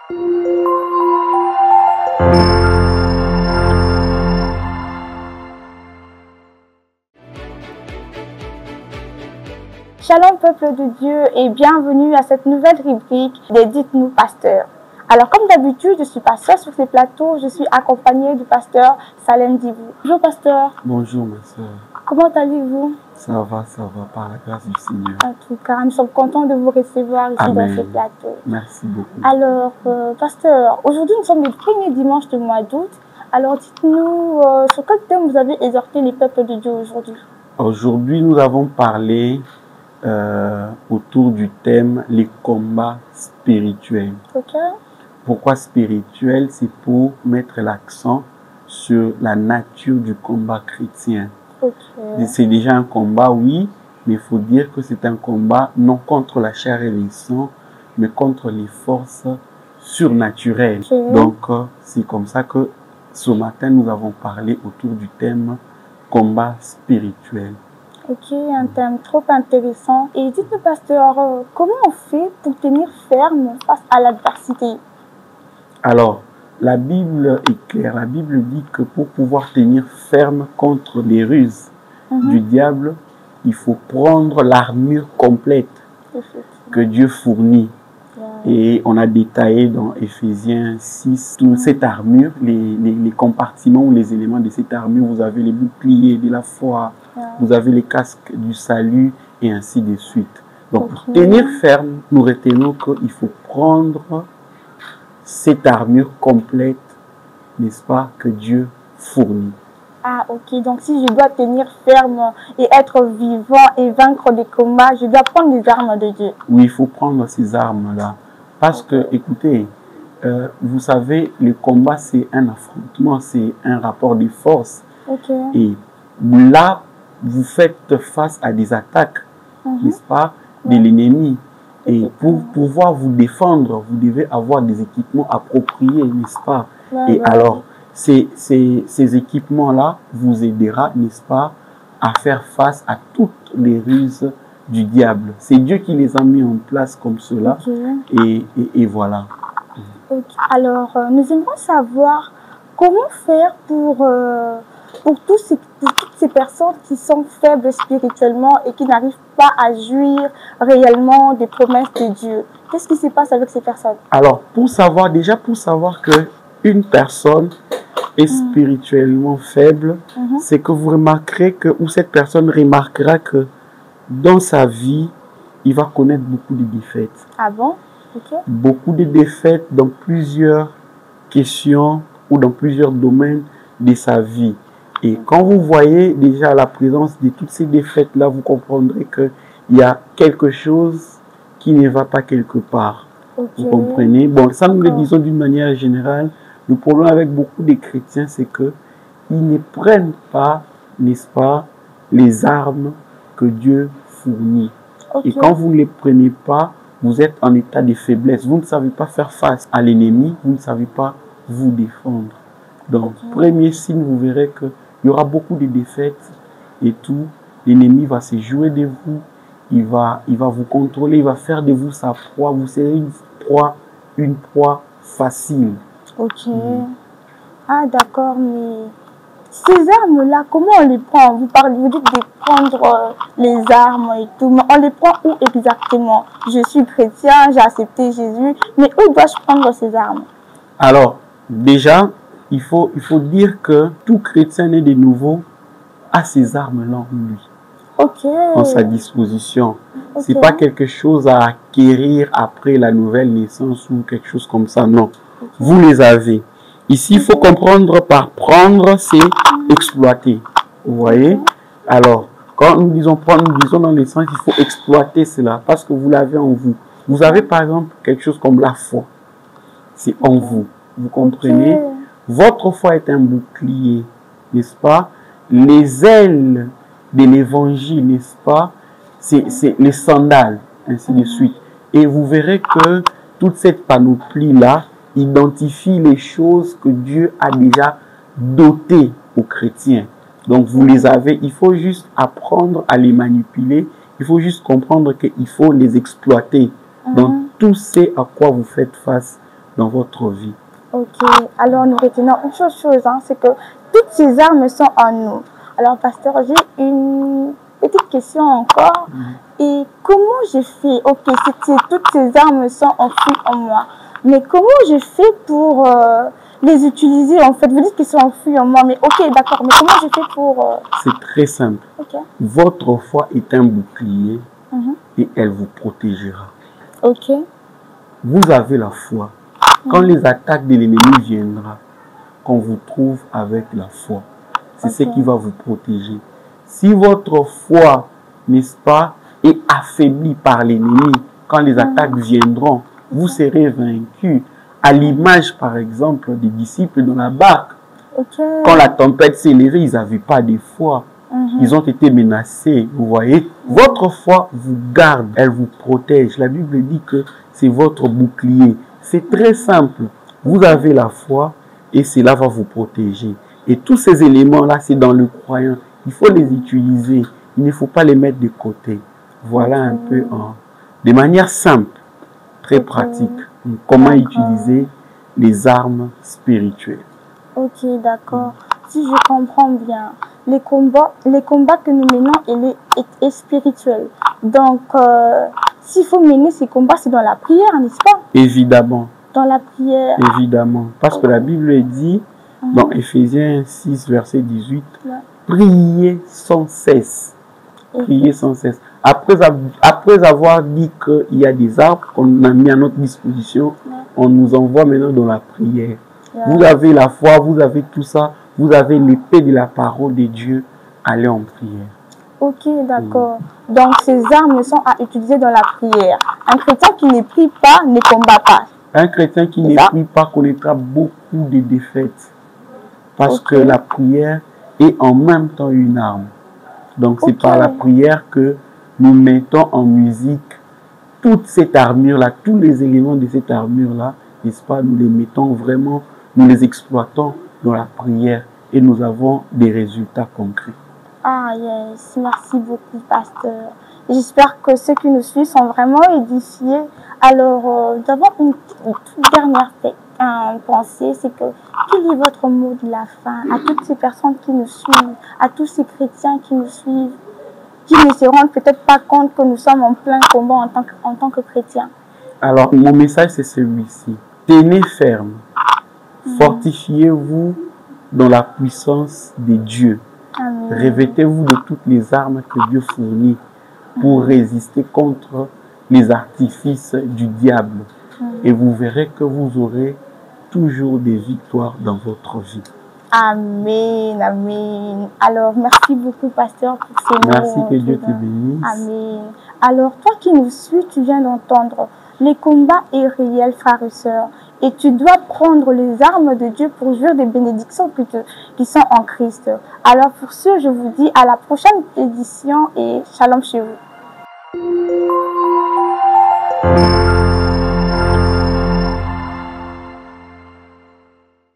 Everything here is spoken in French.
Shalom peuple de Dieu et bienvenue à cette nouvelle rubrique des Dites-nous Pasteur. Alors comme d'habitude, je ne suis pas seule sur ces plateaux, je suis accompagnée du pasteur Salem Dibou. Bonjour pasteur. Bonjour ma soeur. Comment allez-vous? Ça va, par la grâce du Seigneur. En tout cas, nous sommes contents de vous recevoir ici dans ce plateau. Merci beaucoup. Alors pasteur, aujourd'hui nous sommes le premier dimanche du mois d'août. Alors dites-nous, sur quel thème vous avez exhorté les peuples de Dieu aujourd'hui? Aujourd'hui, nous avons parlé autour du thème les combats spirituels. Ok. Pourquoi spirituel? C'est pour mettre l'accent sur la nature du combat chrétien. Okay. C'est déjà un combat, oui, mais il faut dire que c'est un combat non contre la chair et le sang, mais contre les forces surnaturelles. Okay. Donc, c'est comme ça que ce matin, nous avons parlé autour du thème combat spirituel. Ok, un thème trop intéressant. Et dites-nous, pasteur, comment on fait pour tenir ferme face à l'adversité? Alors, la Bible est claire. La Bible dit que pour pouvoir tenir ferme contre les ruses du diable, il faut prendre l'armure complète que Dieu fournit. Et on a détaillé dans Éphésiens 6 toute cette armure, les compartiments ou les éléments de cette armure. Vous avez les boucliers de la foi, vous avez les casques du salut et ainsi de suite. Donc pour tenir ferme, nous retenons qu'il faut prendre cette armure complète, n'est-ce pas, que Dieu fournit. Ah ok, donc si je dois tenir ferme et être vivant et vaincre des combats, je dois prendre les armes de Dieu. Oui, il faut prendre ces armes-là. Parce que, écoutez, vous savez, le combat, c'est un affrontement, c'est un rapport de force. Et là, vous faites face à des attaques, n'est-ce pas, de l'ennemi. Et pour pouvoir vous défendre, vous devez avoir des équipements appropriés, n'est-ce pas? Et alors, ces équipements-là vous aideront, n'est-ce pas, à faire face à toutes les ruses du diable. C'est Dieu qui les a mis en place comme cela. Et voilà. Alors, nous aimerions savoir comment faire pour toutes ces personnes qui sont faibles spirituellement et qui n'arrivent pas à jouir réellement des promesses de Dieu. Qu'est-ce qui se passe avec ces personnes? Alors, pour savoir que une personne est spirituellement faible, c'est que vous remarquerez que, ou cette personne remarquera que dans sa vie, il va connaître beaucoup de défaites. Ah bon? Ok. Beaucoup de défaites dans plusieurs questions ou dans plusieurs domaines de sa vie. Et quand vous voyez déjà la présence de toutes ces défaites-là, vous comprendrez qu'il y a quelque chose qui ne va pas quelque part. Vous comprenez? Bon, ça nous le disons d'une manière générale. Le problème avec beaucoup de chrétiens, c'est qu'ils ne prennent pas, n'est-ce pas, les armes que Dieu fournit. Et quand vous ne les prenez pas, vous êtes en état de faiblesse. Vous ne savez pas faire face à l'ennemi, vous ne savez pas vous défendre. Donc, premier signe, vous verrez qu'il y aura beaucoup de défaites et tout. L'ennemi va se jouer de vous, il va vous contrôler, il va faire de vous sa proie. Vous serez une proie facile. Ok. Ah d'accord, mais ces armes-là, comment on les prend? Vous dites de prendre les armes et tout, mais on les prend où exactement? Je suis chrétien, j'ai accepté Jésus, mais où dois-je prendre ces armes? Alors, déjà, il faut dire que tout chrétien né de nouveau a ces armes-là en lui, en sa disposition. C'est pas quelque chose à acquérir après la nouvelle naissance ou quelque chose comme ça, non. Vous les avez. Ici, il faut comprendre par prendre, c'est exploiter. Vous voyez? Alors, quand nous disons prendre, nous disons dans le sens, il faut exploiter cela parce que vous l'avez en vous. Vous avez par exemple quelque chose comme la foi. C'est en vous. Vous comprenez? Votre foi est un bouclier, n'est-ce pas? Les ailes de l'évangile, n'est-ce pas? C'est les sandales, ainsi de suite. Et vous verrez que toute cette panoplie-là identifie les choses que Dieu a déjà dotées aux chrétiens. Donc vous les avez, il faut juste apprendre à les manipuler, il faut juste comprendre qu'il faut les exploiter. Donc tout ce à quoi vous faites face, dans votre vie. Ok, alors nous retenons une chose, hein, c'est que toutes ces armes sont en nous. Alors, pasteur, j'ai une petite question encore. Et comment je fais? Ok, toutes ces armes sont enfouies en moi. Mais comment je fais pour les utiliser en fait? Vous dites qu'elles sont enfouies en moi, mais ok, d'accord. Mais comment je fais pour... C'est très simple. Okay. Votre foi est un bouclier et elle vous protégera. Ok. Vous avez la foi. Quand les attaques de l'ennemi viendront, qu'on vous trouve avec la foi. C'est ce qui va vous protéger. Si votre foi, n'est-ce pas, est affaiblie par l'ennemi, quand les attaques viendront, vous serez vaincu. À l'image, par exemple, des disciples dans la barque. Quand la tempête s'est levée, ils n'avaient pas de foi. Ils ont été menacés, vous voyez. Votre foi vous garde, elle vous protège. La Bible dit que c'est votre bouclier. C'est très simple. Vous avez la foi et cela va vous protéger. Et tous ces éléments-là, c'est dans le croyant. Il faut les utiliser. Il ne faut pas les mettre de côté. Voilà un peu, de manière simple, très pratique, comment utiliser les armes spirituelles. Ok, d'accord. Si je comprends bien, les combats que nous menons est spirituel. Donc, s'il faut mener ces combats, c'est dans la prière, n'est-ce pas? Évidemment. Dans la prière. Évidemment. Parce que la Bible dit, dans Ephésiens 6, verset 18, priez sans cesse. Priez sans cesse. Après avoir dit qu'il y a des arbres qu'on a mis à notre disposition, on nous envoie maintenant dans la prière. Vous avez la foi, vous avez tout ça, vous avez l'épée de la parole de Dieu, allez en prière. Ok, d'accord. Donc ces armes sont à utiliser dans la prière. Un chrétien qui ne prie pas ne combat pas. Un chrétien qui ne prie pas connaîtra beaucoup de défaites. Parce que la prière est en même temps une arme. Donc c'est par la prière que nous mettons en musique toute cette armure-là, tous les éléments de cette armure-là, n'est-ce pas? Nous les mettons vraiment, nous les exploitons dans la prière et nous avons des résultats concrets. Ah yes, merci beaucoup pasteur. J'espère que ceux qui nous suivent sont vraiment édifiés. Alors, nous avons une toute dernière pensée, c'est que quel est votre mot de la fin à toutes ces personnes qui nous suivent, à tous ces chrétiens qui nous suivent, qui ne se rendent peut-être pas compte que nous sommes en plein combat en tant que chrétiens? Alors, mon message c'est celui-ci. Tenez ferme. Fortifiez-vous dans la puissance de Dieu. Revêtez-vous de toutes les armes que Dieu fournit pour résister contre les artifices du diable. Et vous verrez que vous aurez toujours des victoires dans votre vie. Amen, amen. Alors, merci beaucoup, pasteur, pour ces mots. Merci, que Dieu te bénisse. Amen. Alors, toi qui nous suis, tu viens d'entendre, les combats est réel, frères et sœurs. Et tu dois prendre les armes de Dieu pour jouir des bénédictions qui sont en Christ. Alors, pour ce, je vous dis à la prochaine édition et shalom chez vous.